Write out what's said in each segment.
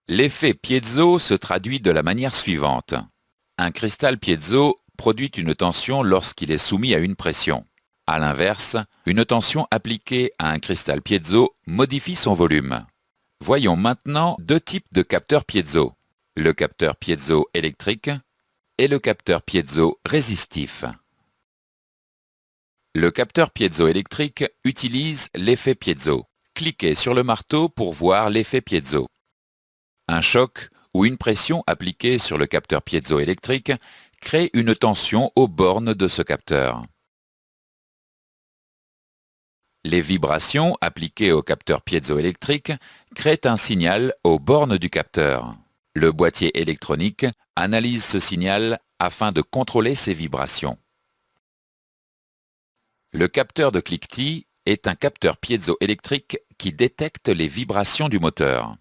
L'effet piezo se traduit de la manière suivante. Un cristal piezo produit une tension lorsqu'il est soumis à une pression. A l'inverse, une tension appliquée à un cristal piezo modifie son volume. Voyons maintenant deux types de capteurs piezo. Le capteur piezoélectrique et le capteur piézo-résistif. Le capteur piézoélectrique utilise l'effet piezo. Cliquez sur le marteau pour voir l'effet piezo. Un choc ou une pression appliquée sur le capteur piézoélectrique crée une tension aux bornes de ce capteur. Les vibrations appliquées au capteur piézoélectrique créent un signal aux bornes du capteur. Le boîtier électronique analyse ce signal afin de contrôler ces vibrations. Le capteur de cliquetis est un capteur piézoélectrique qui détecte les vibrations du moteur.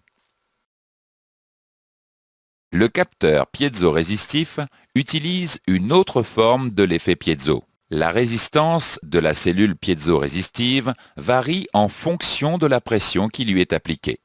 Le capteur piézo-résistif utilise une autre forme de l'effet piezo. La résistance de la cellule piézo-résistive varie en fonction de la pression qui lui est appliquée.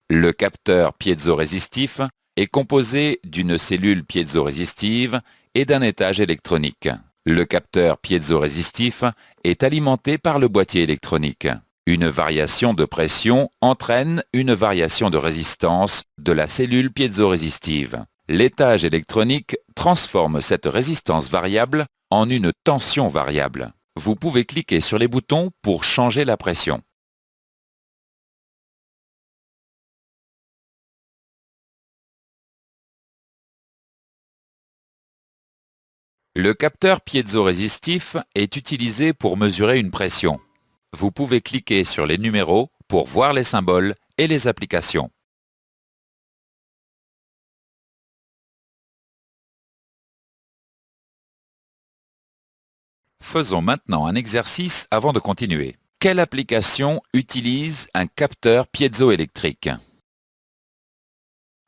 Le capteur piézo-résistif est composé d'une cellule piézo-résistive et d'un étage électronique. Le capteur piézo-résistif est alimenté par le boîtier électronique. Une variation de pression entraîne une variation de résistance de la cellule piézo-résistive. L'étage électronique transforme cette résistance variable en une tension variable. Vous pouvez cliquer sur les boutons pour changer la pression. Le capteur piézo-résistif est utilisé pour mesurer une pression. Vous pouvez cliquer sur les numéros pour voir les symboles et les applications. Faisons maintenant un exercice avant de continuer. Quelle application utilise un capteur piézoélectrique?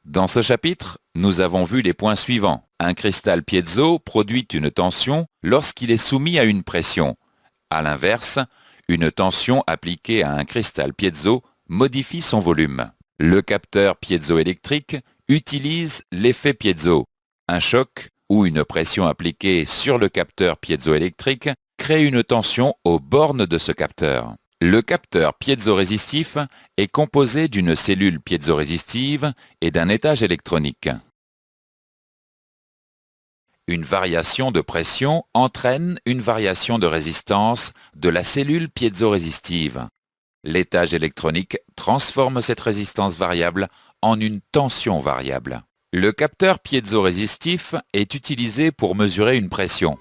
Dans ce chapitre, nous avons vu les points suivants. Un cristal piezo produit une tension lorsqu'il est soumis à une pression. A l'inverse, une tension appliquée à un cristal piezo modifie son volume. Le capteur piézoélectrique utilise l'effet piezo. Un choc ou une pression appliquée sur le capteur piézoélectrique crée une tension aux bornes de ce capteur. Le capteur piézo-résistif est composé d'une cellule piézo-résistive et d'un étage électronique. Une variation de pression entraîne une variation de résistance de la cellule piézo-résistive. L'étage électronique transforme cette résistance variable en une tension variable. Le capteur piézo-résistif est utilisé pour mesurer une pression.